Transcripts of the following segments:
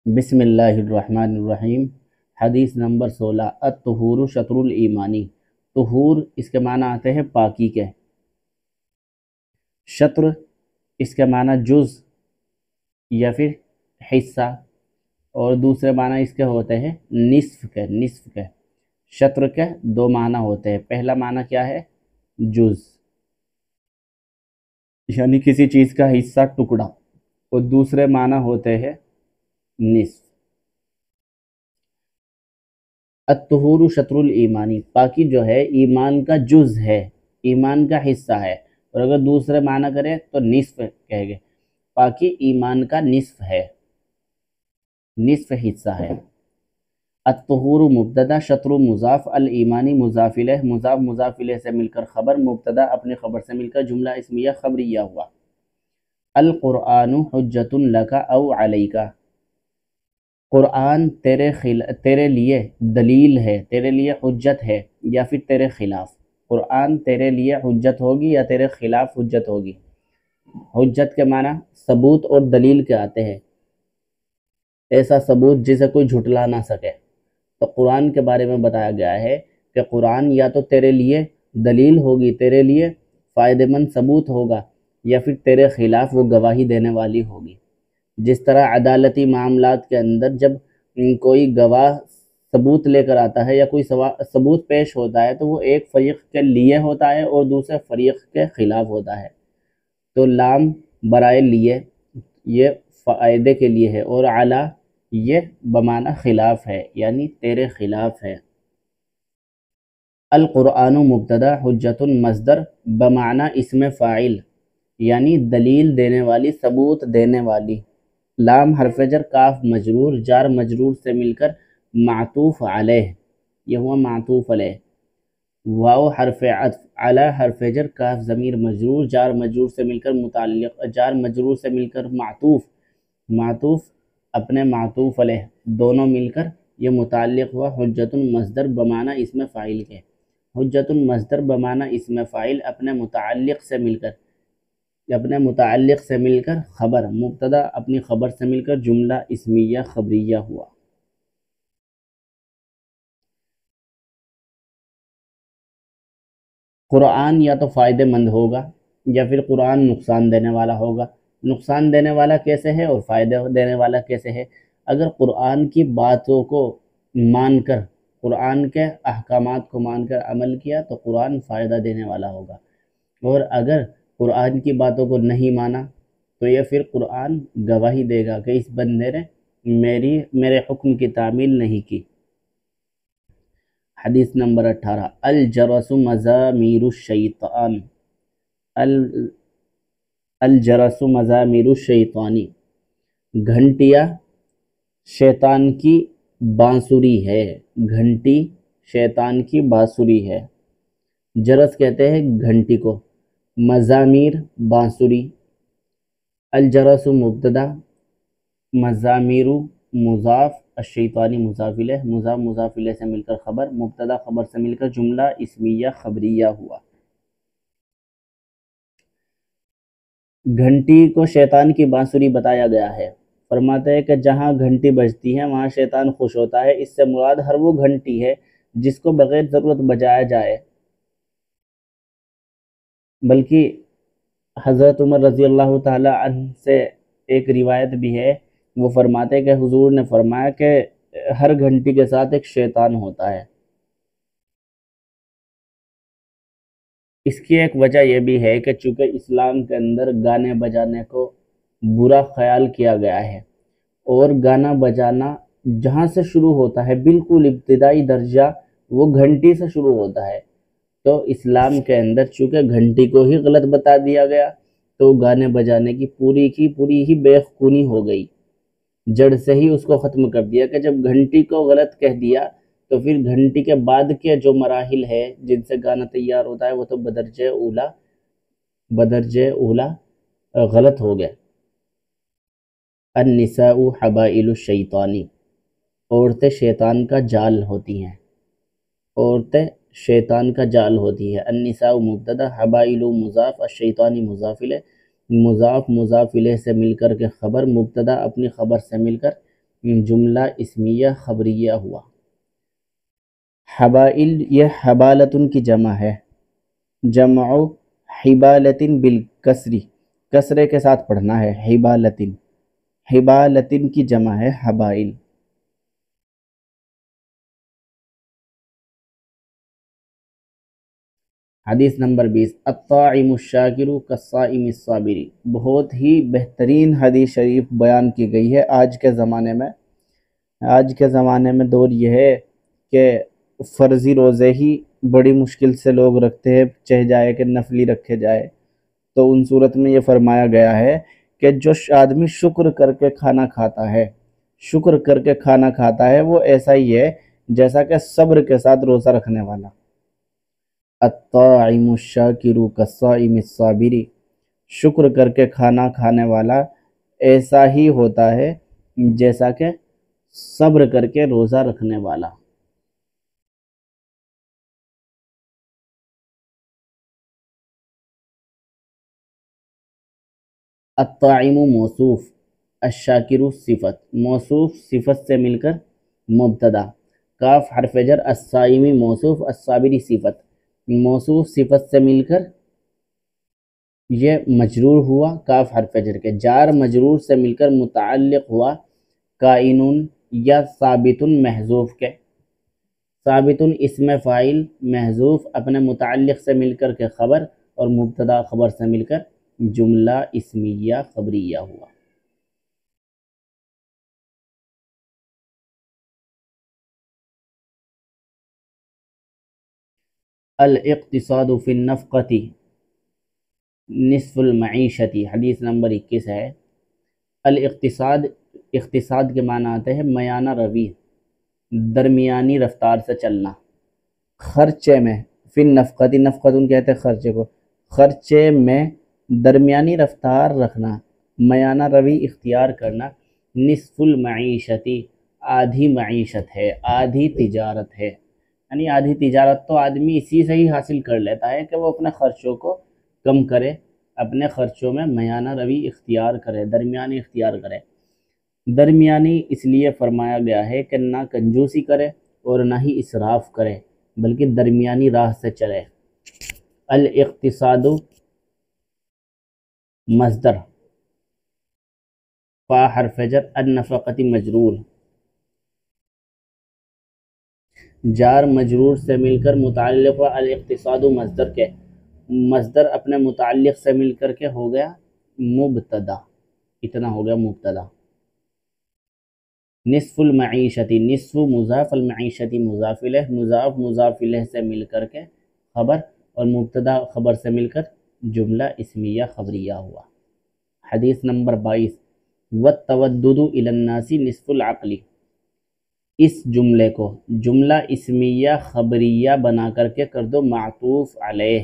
بسم اللہ الرحمن الرحیم۔ حدیث نمبر 16، الطہور شطر الایمانی۔ طہور اس کے معنی آتے ہیں پاکی کے، شطر اس کے معنی جز یا پھر حصہ، اور دوسرے معنی اس کے ہوتے ہیں نصف کے۔ شطر کے دو معنی ہوتے ہیں، پہلا معنی کیا ہے؟ جز، یعنی کسی چیز کا حصہ، ٹکڑا، اور دوسرے معنی ہوتے ہیں نصف۔ الطہور شطر الایمانی، پاکی جو ہے ایمان کا جز ہے، ایمان کا حصہ ہے، اور اگر دوسرے معنی کرے تو نصف کہے گے، پاکی ایمان کا نصف ہے، نصف حصہ ہے۔ الطہور مبتدا، شطر مضاف، الایمانی مضاف الیہ، مضاف مضاف الیہ سے مل کر خبر، مبتدا اپنے خبر سے مل کر جملہ اسمیہ خبریہ ہوا۔ القرآن حجۃ لک او علیک، قرآن تیرے لیے دلیل ہے، تیرے لیے حجت ہے یا پھر تیرے خلاف۔ قرآن تیرے لیے حجت ہوگی یا تیرے خلاف حجت ہوگی۔ حجت کے معنی ثبوت اور دلیل کے آتے ہیں، ایسا ثبوت جسے کوئی جھٹلا نہ سکے۔ تو قرآن کے بارے میں بتایا گیا ہے کہ قرآن یا تو تیرے لیے دلیل ہوگی، تیرے لیے فائدہ مند ثبوت ہوگا، یا پھر تیرے خلاف وہ گواہی دینے والی ہوگی۔ جس طرح عدالتی معاملات کے اندر جب کوئی گواہ ثبوت لے کر آتا ہے یا کوئی ثبوت پیش ہوتا ہے تو وہ ایک فریق کے لیے ہوتا ہے اور دوسرے فریق کے خلاف ہوتا ہے، تو لام برائے لیے یہ فائدے کے لیے ہے، اور علی یہ بمعنی خلاف ہے، یعنی تیرے خلاف ہے۔ القرآن مبتدا، حجت مصدر بمعنی اسم فاعل، یعنی دلیل دینے والی، ثبوت دینے والی۔ لام حرف جر، کاف مجرور، جار مجرور سے مل کر معطوف علیہ، یہ ہوا معطوف علیہ۔ واو حرف عطف، علی حرف جر، کاف ضمیر مجرور، جار مجرور سے مل کر متعلق، جار مجرور سے مل کر معطوف، معطوف اپنے معطوف علیہ، دونوں مل کر یہ متعلق ہوا حجت مصدر بمعنی اسم فاعل کے۔ حجت مصدر بمعنی اسم فاعل اپنے متعلق سے مل کر خبر، مبتدا اپنی خبر سے مل کر جملہ اسمیہ خبریہ ہوا۔ قرآن یا تو فائدہ مند ہوگا یا پھر قرآن نقصان دینے والا ہوگا۔ نقصان دینے والا کیسے ہے اور فائدہ دینے والا کیسے ہے؟ اگر قرآن کی باتوں کو مان کر، قرآن کے احکامات کو مان کر عمل کیا تو قرآن فائدہ دینے والا ہوگا، اور اگر قرآن کی باتوں کو نہیں مانا تو یہ پھر قرآن گواہی دے گا کہ اس بندے نے میرے حکم کی تعمیل نہیں کی۔ حدیث نمبر 18، الجرس مزامیر الشیطان، الجرس مزامیر الشیطانی، گھنٹیاں شیطان کی بانسری ہے، گھنٹی شیطان کی بانسری ہے۔ جرس کہتے ہیں گھنٹی کو، مزامیر بانسری۔ الجرس مبتدا، مزامیر مضاف، الشیطانی مضاف الیہ، مضاف مضاف الیہ سے مل کر خبر، مبتدا خبر سے مل کر جملہ اسمیہ خبریہ ہوا۔ گھنٹی کو شیطان کی بانسری بتایا گیا ہے، فرماتے ہیں کہ جہاں گھنٹی بجتی ہے وہاں شیطان خوش ہوتا ہے۔ اس سے مراد ہر وہ گھنٹی ہے جس کو بغیر ضرورت بجایا جائے، بلکہ حضرت عمر رضی اللہ تعالی عنہ سے ایک روایت بھی ہے، وہ فرماتے ہیں کہ حضور نے فرمایا کہ ہر گھنٹی کے ساتھ ایک شیطان ہوتا ہے۔ اس کی ایک وجہ یہ بھی ہے کہ چونکہ اسلام کے اندر گانے بجانے کو برا خیال کیا گیا ہے، اور گانا بجانا جہاں سے شروع ہوتا ہے بالکل ابتدائی درجہ وہ گھنٹی سے شروع ہوتا ہے، تو اسلام کے اندر چونکہ گھنٹی کو ہی غلط بتا دیا گیا تو گانے بجانے کی پوری ہی بے خونی ہو گئی، جڑ سے ہی اس کو ختم کر دیا کہ جب گھنٹی کو غلط کہہ دیا تو پھر گھنٹی کے بعد کے جو مراحل ہے جن سے گانا تیار ہوتا ہے وہ تو بدرجہ اولا غلط ہو گیا۔ النساء حبائل الشیطانی، عورتیں شیطان کا جال ہوتی ہیں، عورتیں شیطان کا جال ہوتی ہے۔ النساء مبتدا، حبائل مضاف، الشیطانی مضاف الیہ، مضاف مضاف الیہ سے مل کر کے خبر، مبتدا اپنی خبر سے مل کر جملہ اسمیہ خبریہ ہوا۔ حبائل یہ حبالتن کی جمع ہے، جمع حبالتن بالکسری، کسرے کے ساتھ پڑھنا ہے، حبالتن، حبالتن کی جمع ہے حبائل۔ حدیث نمبر 20، الطاعم الشاکر کالصائم الصابر، بہت ہی بہترین حدیث شریف بیان کی گئی ہے آج کے زمانے میں۔ آج کے زمانے میں دور یہ ہے کہ فرضی روزے ہی بڑی مشکل سے لوگ رکھتے ہیں، چاہے جائے کہ نفلی رکھے جائے، تو ان صورت میں یہ فرمایا گیا ہے کہ جو آدمی شکر کر کے کھانا کھاتا ہے، شکر کر کے کھانا کھاتا ہے، وہ ایسا ہی ہے جیسا کہ صبر کے ساتھ روزہ رکھنے والا۔ الطاعم الشاکر کالصائم الصابر، شکر کر کے کھانا کھانے والا ایسا ہی ہوتا ہے جیسا کہ صبر کر کے روزہ رکھنے والا۔ الطاعم موصوف، الشاکر صفت، موصوف صفت سے مل کر مبتدا، کاف حرف جر، الصائم موصوف، الصابری صفت، موصوف صفت سے مل کر یہ مجرور ہوا کاف حرف جر کے، جار مجرور سے مل کر متعلق ہوا کائنون یا ثابتن محذوف کے، ثابتن اسم فاعل محذوف اپنے متعلق سے مل کر کے خبر، اور مبتدا خبر سے مل کر جملہ اسمیہ خبریہ ہوا۔ الاقتصاد فی النفقۃ نصف المعیشت، حدیث نمبر 21 ہے۔ الاقتصاد، اقتصاد کے معنی آتے ہیں میانہ روی، درمیانی رفتار سے چلنا، خرچے میں، فی النفقۃ، نفقۃ کہتے ہیں خرچے کو، خرچے میں درمیانی رفتار رکھنا، میانہ روی اختیار کرنا، نصف المعیشتی، آدھی معیشت ہے، آدھی تجارت ہے، یعنی آدھی تجارت تو آدمی اسی سے ہی حاصل کر لیتا ہے کہ وہ اپنے خرچوں کو کم کرے، اپنے خرچوں میں میانہ روی اختیار کرے، درمیانی اختیار کرے۔ درمیانی اس لیے فرمایا گیا ہے کہ نہ کنجوسی کرے اور نہ ہی اسراف کرے، بلکہ درمیانی راہ سے چلے۔ الاقتصاد مصدر، فا حرف جر، النفقۃ مجرور، جار مجرور سے مل کر متعلق و الاقتصاد مصدر کے، مصدر اپنے متعلق سے مل کر کے ہو گیا مبتدا، اتنا ہو گیا مبتدا۔ نصف المعیشتی، نصف مضاف، المعیشتی مضاف الیہ، مضاف مضاف الیہ سے مل کر کے خبر، اور مبتدا خبر سے مل کر جملہ اسمیہ خبریہ ہوا۔ حدیث نمبر 22، والتودد الی الناس نصف العقل، اس جملے کو جملہ اسمیہ خبریہ بنا کر کے کر دو معطوف علیہ،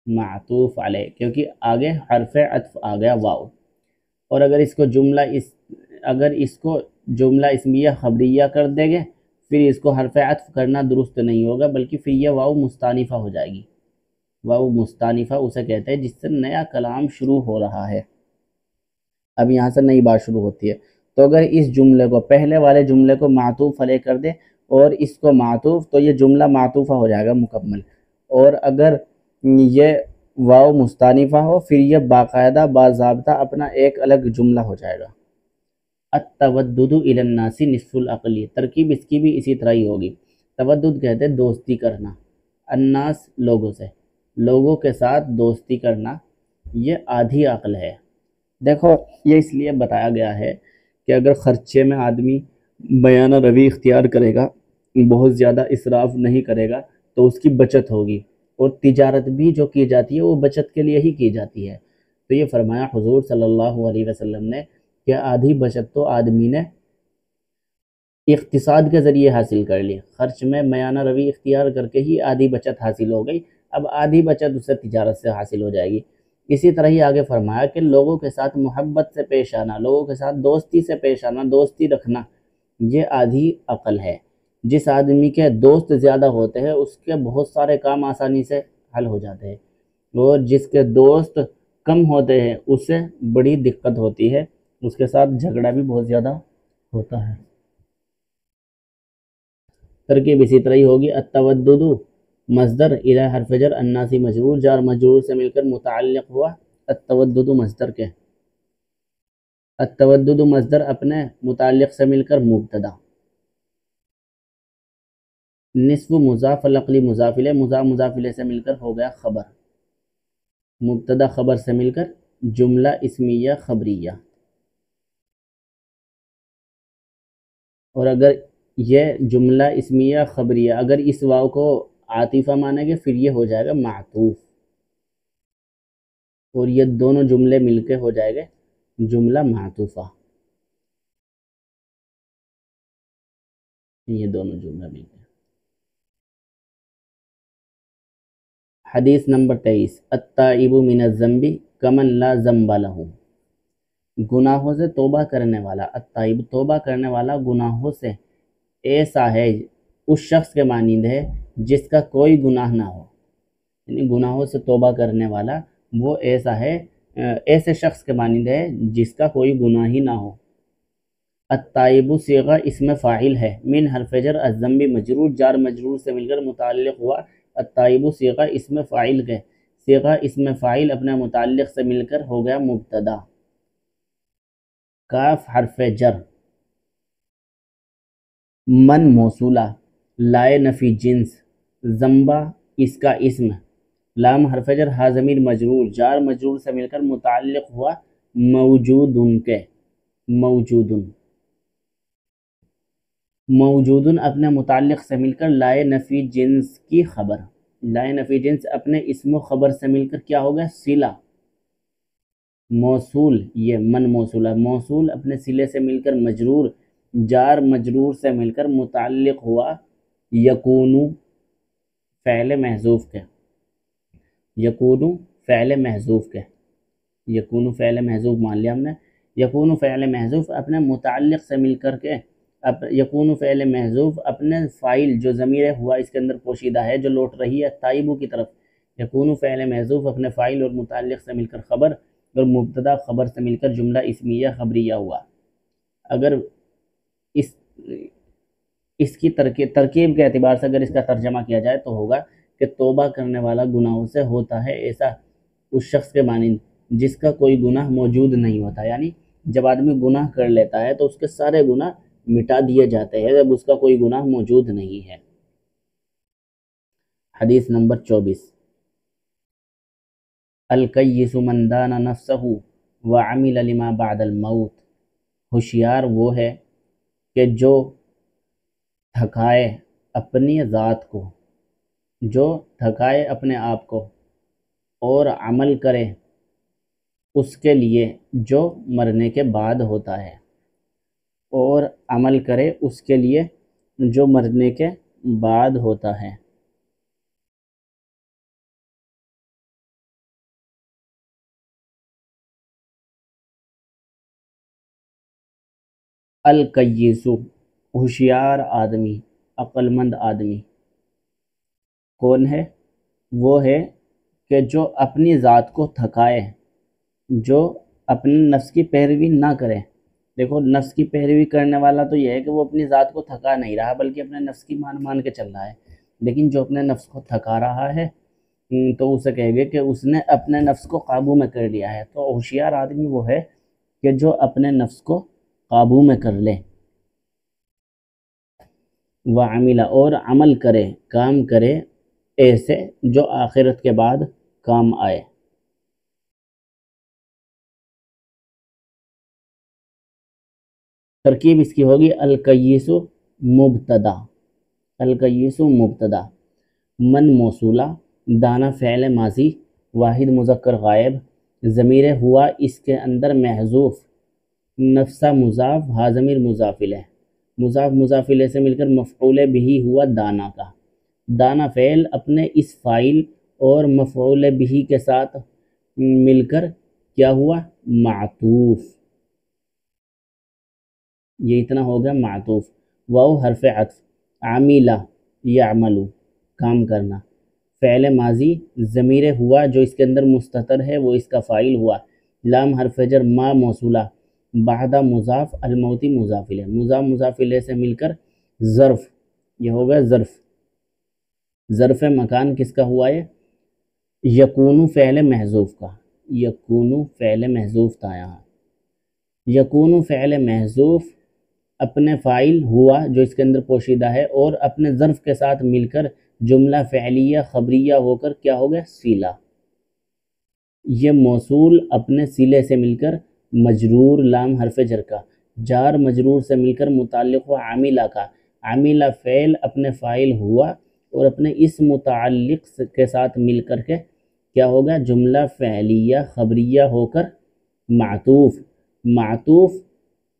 معطوف علیہ، کیونکہ آگے حرف عطف آ گیا واو، اور اگر اس کو جملہ اسمیہ خبریہ کر دیں گے پھر اس کو حرف عطف کرنا درست نہیں ہوگا، بلکہ پھر یہ واو مستانفہ ہو جائے گی۔ واو مستانفہ اسے کہتے ہیں جس سے نیا کلام شروع ہو رہا ہے، اب یہاں سے نئی بات شروع ہوتی ہے۔ تو اگر اس جملے کو، پہلے والے جملے کو معطوف علیہ کر دے اور اس کو معطوف، تو یہ جملہ معطوفہ ہو جائے گا مکمل، اور اگر یہ واو مستانفہ ہو پھر یہ باقاعدہ باضابطہ اپنا ایک الگ جملہ ہو جائے گا۔ التودد الی الناس نصف العقل، ترکیب اس کی بھی اسی طرح ہی ہوگی۔ تودد کہتے ہیں دوستی کرنا، الناس لوگوں سے، لوگوں کے ساتھ دوستی کرنا، یہ آدھی عقل ہے۔ دیکھو یہ اس لیے بتایا گیا ہے کہ اگر خرچے میں آدمی بیانہ روی اختیار کرے گا، بہت زیادہ اسراف نہیں کرے گا، تو اس کی بچت ہوگی، اور تجارت بھی جو کی جاتی ہے وہ بچت کے لیے ہی کی جاتی ہے۔ تو یہ فرمایا حضور صلی اللہ علیہ وسلم نے کہ آدھی بچت تو آدمی نے اقتصاد کے ذریعے حاصل کر لی، خرچ میں میانہ روی اختیار کر کے ہی آدھی بچت حاصل ہو گئی، اب آدھی بچت اسے تجارت سے حاصل ہو جائے گی۔ اسی طرح ہی آگے فرمایا کہ لوگوں کے ساتھ محبت سے پیش آنا، لوگوں کے ساتھ دوستی سے پیش آنا، دوستی رکھنا، یہ آدھی عقل ہے۔ جس آدمی کے دوست زیادہ ہوتے ہیں اس کے بہت سارے کام آسانی سے حل ہو جاتے ہیں، اور جس کے دوست کم ہوتے ہیں اسے بڑی دقت ہوتی ہے اس کے ساتھ جھگڑا بھی بہت زیادہ ہوتا ہے۔ ترکیب اسی طرح ہی ہوگی، التودد مصدر الی حرف جر الناسی مجرور، جار مجرور سے مل کر متعلق ہوا التودد مصدر کے، التودد مصدر اپنے متعلق سے مل کر مبتدا، نصف مضاف العقلی مضاف الیہ، مضاف مضاف الیہ سے مل کر ہو گیا خبر، مبتدا خبر سے مل کر جملہ اسمیہ خبریہ۔ اور اگر یہ جملہ اسمیہ خبریہ اگر اس واو کو عاطفہ مانیں گے پھر یہ ہو جائے گا معطوف، اور یہ دونوں جملے مل کے ہو جائے گا جملہ معطوفہ، یہ دونوں جملہ مل کے۔ حدیث نمبر 23، التائب من الذنب کمن لا ذنب لہ، گناہوں سے توبہ کرنے والا، التائب توبہ کرنے والا گناہوں سے ایسا ہے، اس شخص کے مانند ہے جس کا کوئی گناہ نہ ہو، یعنی گناہوں سے توبہ کرنے والا وہ ایسا ہے، ایسے شخص کے مانند ہے جس کا کوئی گناہ ہی نہ ہو۔ التائب صیغہ اسم فاعل ہے، من حرف جر الذنب مجرور، جار مجرور سے مل کر متعلق ہوا التائب صیغہ اسم فاعل کے، صیغہ اسم فاعل اپنے متعلق سے مل کر ہو گیا مبتدا، کاف حرف جر، من موصولہ، لائے نفی جنس، ذنبہ اس کا اسم، لام حرف جر ہا ضمیر مجرور، جار مجرور سے مل کر متعلق ہوا موجودن کے، موجودن، موجودن اپنے متعلق سے مل کر لائے نفی جنس کی خبر، لائے نفی جنس اپنے اسم و خبر سے مل کر کیا ہو گیا صلہ، موصول یہ من موصولہ، موصول اپنے صلے سے مل کر مجرور، جار مجرور سے مل کر متعلق ہوا یکونو فعل محذوف کے، یکونو فعل محذوف کے، یکونو فعل محذوف مان لیا ہم نے، یکونو فعل محذوف اپنے متعلق سے مل کر کے، یکونو فعل محذوف اپنے فاعل جو ضمیر ہوا اس کے اندر پوشیدہ ہے جو لوٹ رہی ہے تائبو کی طرف، یکونو فعل محذوف اپنے فاعل اور متعلق سے مل کر خبر، اور مبتدا خبر سے مل کر جملہ اسمیہ خبریہ ہوا۔ اگر اس کی ترکیب کے اعتبار سے اگر اس کا ترجمہ کیا جائے تو ہوگا کہ توبہ کرنے والا گناہوں سے ہوتا ہے ایسا اس شخص کے مانند جس کا کوئی گناہ موجود نہیں ہوتا، یعنی جب آدمی گناہ کر لیتا ہے تو اس کے سارے گناہ مٹا دیے جاتے ہیں جب اس کا کوئی گناہ موجود نہیں ہے۔ حدیث نمبر 24، الکیس من دان نفسہ وعمل لما بعد الموت، ہوشیار وہ ہے کہ جو تھکائے اپنی ذات کو، جو تھکائے اپنے آپ کو اور عمل کرے اس کے لیے جو مرنے کے بعد ہوتا ہے، اور عمل کرے اس کے لیے جو مرنے کے بعد ہوتا ہے۔ الکیس ہوشیار آدمی، عقل مند آدمی کون ہے؟ وہ ہے کہ جو اپنی ذات کو تھکائے، جو اپنے نفس کی پیروی نہ کرے۔ دیکھو نفس کی پیروی کرنے والا تو یہ ہے کہ وہ اپنی ذات کو تھکا نہیں رہا بلکہ اپنے نفس کی مان کے چل رہا ہے، لیکن جو اپنے نفس کو تھکا رہا ہے تو اسے کہے گے کہ اس نے اپنے نفس کو قابو میں کر لیا ہے۔ تو ہوشیار آدمی وہ ہے کہ جو اپنے نفس کو قابو میں کر لے، وعمل اور عمل کرے، کام کرے ایسے جو آخرت کے بعد کام آئے۔ ترکیب اس کی ہوگی الکیس مبتدا، الکیس مبتدا، من موصولہ، دانا فعل ماضی، واحد مذکر غائب، ضمیر ہوا اس کے اندر محذوف، نفسہ مضاف، ہا ضمیر مضاف الیہ، مضاف مضاف الیہ سے مل کر مفعول بہ ہوا دانا کا، دانا فعل اپنے اس فاعل اور مفعول بہ کے ساتھ مل کر کیا ہوا معطوف، یہ اتنا ہو گیا معطوف، واو حرف عطف، عاملہ یعملو کام کرنا، فعل ماضی ضمیر ہوا جو اس کے اندر مستتر ہے وہ اس کا فاعل ہوا، لام حرف جر ما موصولہ، بعد مضاف الموتی مضاف الیہ، مضاف مضاف الیہ سے مل کر ظرف، یہ ہو گیا ظرف، ظرف مکان کس کا ہوا ہے؟ یکون فعل محذوف کا، یکون فعل محذوف تھا یہاں، یکون فعل محذوف اپنے فاعل ہوا جو اس کے اندر پوشیدہ ہے اور اپنے ظرف کے ساتھ مل کر جملہ فعلیہ خبریہ ہو کر کیا ہو گیا؟ صلہ۔ یہ موصول اپنے صلے سے مل کر مجرور لام حرف جر کا، جار مجرور سے مل کر متعلق و عاملہ کا، عاملہ فعل اپنے فاعل ہوا اور اپنے اس متعلق کے ساتھ مل کر کے کیا ہوگا؟ جملہ فعلیہ خبریہ ہو کر معطوف، معطوف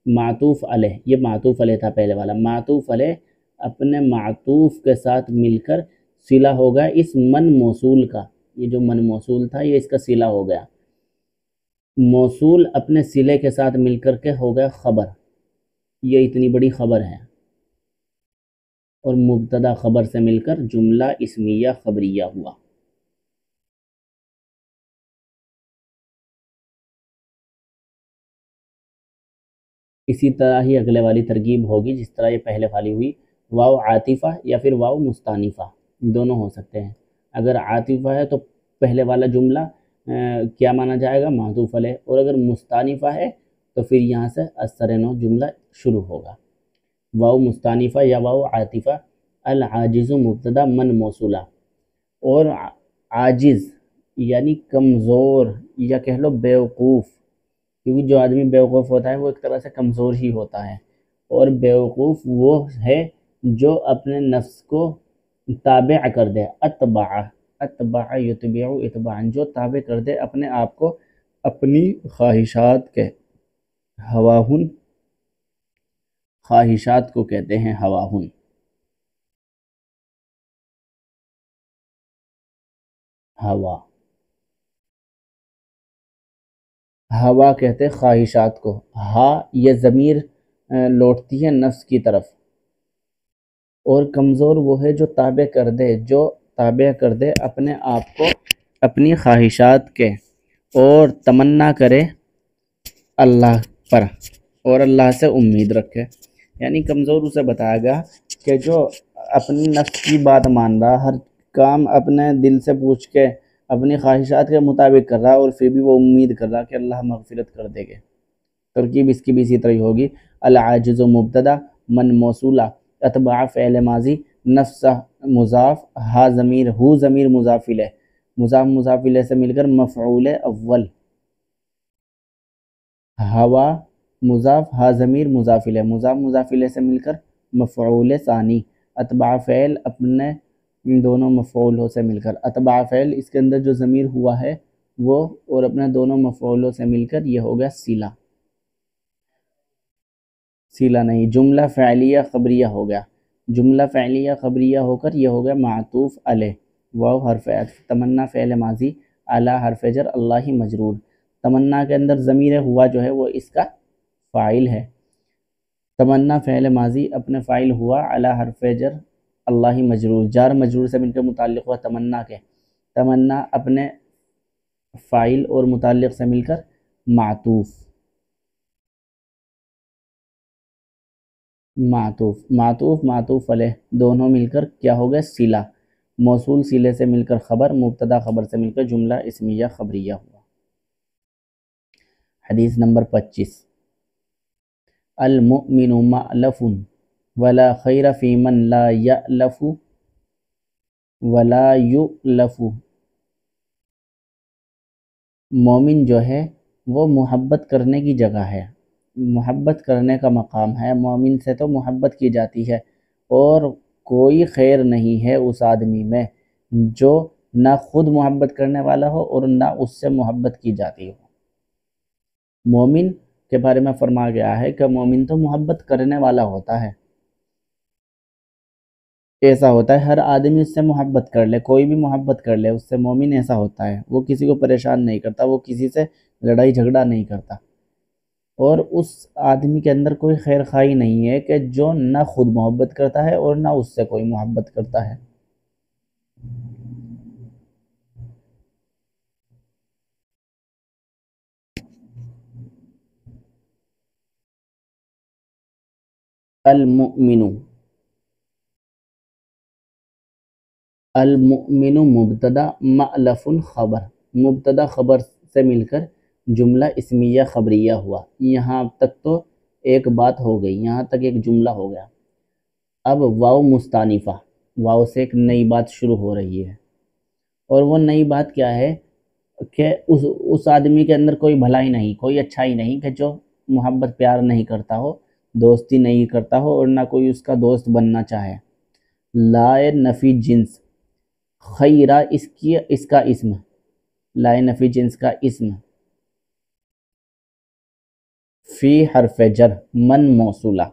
معطوف علیہ، یہ معطوف علیہ تھا پہلے والا، معطوف علیہ اپنے معطوف کے ساتھ مل کر صلہ ہوگا اس من موصول کا، یہ جو من موصول تھا یہ اس کا صلہ ہو گیا، موصول اپنے صلے کے ساتھ مل کر کے ہو گیا خبر، یہ اتنی بڑی خبر ہے، اور مبتدا خبر سے مل کر جملہ اسمیہ خبریہ ہوا۔ اسی طرح ہی اگلے والی ترکیب ہوگی جس طرح یہ پہلے والی ہوئی، واو عاطفہ یا پھر واو مستانفہ دونوں ہو سکتے ہیں۔ اگر عاطفہ ہے تو پہلے والا جملہ کیا مانا جائے گا؟ معطوف علیہ، اور اگر مستانفہ ہے تو پھر یہاں سے اثر نو جملہ شروع ہوگا۔ واو مستانفہ یا واو عاطفہ، العاجز مبتدا من موصولہ، اور عاجز یعنی کمزور یا کہہ لو بیوقوف، کیونکہ جو آدمی بیوقوف ہوتا ہے وہ ایک طرح سے کمزور ہی ہوتا ہے، اور بیوقوف وہ ہے جو اپنے نفس کو تابع کر دے، اتبع یتبع اتباعا، جو تابع کر دے اپنے آپ کو اپنی خواہشات کے، ہواہن، خواہشات کو کہتے ہیں ہواہن۔ ہوا کہتے ہیں خواہشات کو، یہ ضمیر لوٹتی ہے نفس کی طرف، اور کمزور وہ ہے جو تابع کر دے، جو تابع کر دے اپنے آپ کو اپنی خواہشات کے، اور تمنا کرے اللہ پر اور اللہ سے امید رکھے، یعنی کمزور اسے بتایا گیا کہ جو اپنی نفس کی بات مان رہا، ہر کام اپنے دل سے پوچھ کے اپنی خواہشات کے مطابق کر رہا، اور پھر بھی وہ امید کر رہا کہ اللہ مغفرت کر دے گے۔ ترکیب اس کی بھی اسی طرح ہوگی، العاجز مبتدا من موصولہ، اتبع فعل ماضی، نفس مضاف، ہا ضمیر، ہو ضمیر مضاف الیہ، مضاف مضاف الیہ سے مل کر مفعول اول، ہوا مضاف، ہا ضمیر مضاف الیہ، مضاف مضاف الیہ سے مل کر مفعول ثانی، اتبع فعل اپنے دونوں مفعولوں سے مل کر، اتبع فعل اس کے اندر جو ضمیر ہوا ہے وہ اور اپنے دونوں مفعولوں سے مل کر یہ ہو گیا صلہ، صلہ نہیں، جملہ فعلیہ خبریہ ہو گیا، جملہ فعلیہ خبریہ ہو کر یہ ہو گیا معطوف علیہ، واو حرف عطف، تمنا فعل ماضی، اعلی حرف جر، اللہ ہی مجرور، تمنا کے اندر ضمیر ہوا جو ہے وہ اس کا فاعل ہے، تمنا فعل ماضی اپنے فاعل ہوا، اعلی حرف جر، اللہ ہی مجرور، جار مجرور سے مل کر متعلق ہوا تمنا کے، تمنا اپنے فاعل اور متعلق سے مل کر معطوف، معطوف معطوف علیہ دونوں مل کر کیا ہو گیا؟ صلہ، موصول صلے سے مل کر خبر، مبتدا خبر سے مل کر جملہ اسمیہ خبریہ ہوا۔ حدیث نمبر 25، المؤمن مألف ولا خیر فی من لا یألف ولا یؤلف، مومن جو ہے وہ محبت کرنے کی جگہ ہے، محبت کرنے کا مقام ہے، مومن سے تو محبت کی جاتی ہے، اور کوئی خیر نہیں ہے اس آدمی میں جو نہ خود محبت کرنے والا ہو اور نہ اس سے محبت کی جاتی ہو۔ مومن کے بارے میں فرمایا گیا ہے کہ مومن تو محبت کرنے والا ہوتا ہے، ایسا ہوتا ہے ہر آدمی اس سے محبت کر لے، کوئی بھی محبت کر لے اس سے، مومن ایسا ہوتا ہے، وہ کسی کو پریشان نہیں کرتا، وہ کسی سے لڑائی جھگڑا نہیں کرتا، اور اس آدمی کے اندر کوئی خیر خواہی نہیں ہے کہ جو نہ خود محبت کرتا ہے اور نہ اس سے کوئی محبت کرتا ہے۔ المؤمن، المؤمن مبتدا مألف خبر، مبتدا خبر سے مل کر جملہ اسمیہ خبریہ ہوا۔ یہاں تک تو ایک بات ہو گئی، یہاں تک ایک جملہ ہو گیا۔ اب واو مستانفہ، واو سے ایک نئی بات شروع ہو رہی ہے، اور وہ نئی بات کیا ہے کہ اس آدمی کے اندر کوئی بھلائی نہیں، کوئی اچھائی نہیں کہ جو محبت پیار نہیں کرتا ہو، دوستی نہیں کرتا ہو، اور نہ کوئی اس کا دوست بننا چاہے۔ لائے نفی جنس، خیرہ اس کا اسم، لائے نفی جنس کا اسم، فی حرف جر من موصولہ،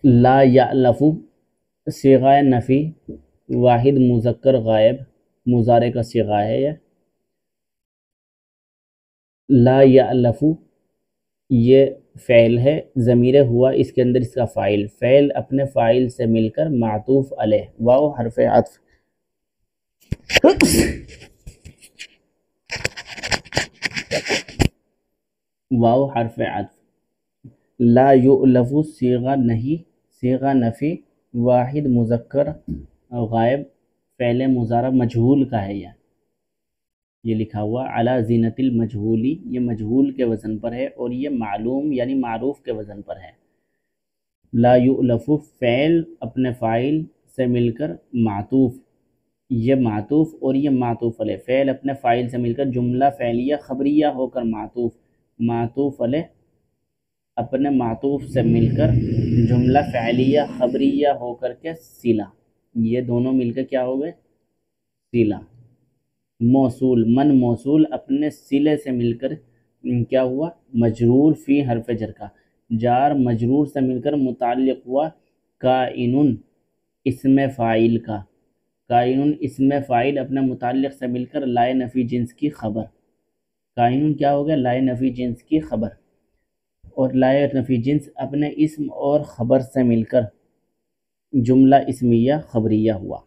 لا یعلف صیغہ نفی واحد مذکر غائب مضارع کا صیغہ ہے یہ۔ لا یعلف یہ فعل ہے، ضمیر ہوا اس کے اندر اس کا فاعل، فعل اپنے فاعل سے مل کر معطوف علیہ، واو حرف عطف، واو حرف عطف، لا یؤلف صیغہ نہیں، صیغہ نفی واحد مذکر غائب فعل مضارع مجہول کا ہے، یہ لکھا ہوا علی زینت المجہولی، یہ مجہول کے وزن پر ہے، اور یہ معلوم یعنی معروف کے وزن پر ہے۔ لا یؤلف فعل اپنے فاعل سے مل کر معطوف، یہ معطوف اور یہ معطوف علیہ، فعل اپنے فاعل سے مل کر جملہ فعلیہ خبریہ ہو کر معطوف، معطوف علیہ اپنے معطوف سے مل کر جملہ فعلیہ خبریہ ہو کر کے صلہ، یہ دونوں مل کے کیا ہو گئے؟ صلہ۔ موصول، من موصول اپنے صلے سے مل کر کیا ہوا؟ مجرور فی حرف جر کا، جار مجرور سے مل کر متعلق ہوا کائنن اسم فاعل کا، کائنن اسم فاعل اپنے متعلق سے مل کر لائے نفی جنس کی خبر، کائنن کیا ہو گیا؟ لائے نفی جنس کی خبر، اور لائے نفی جنس اپنے اسم اور خبر سے مل کر جملہ اسمیہ خبریہ ہوا۔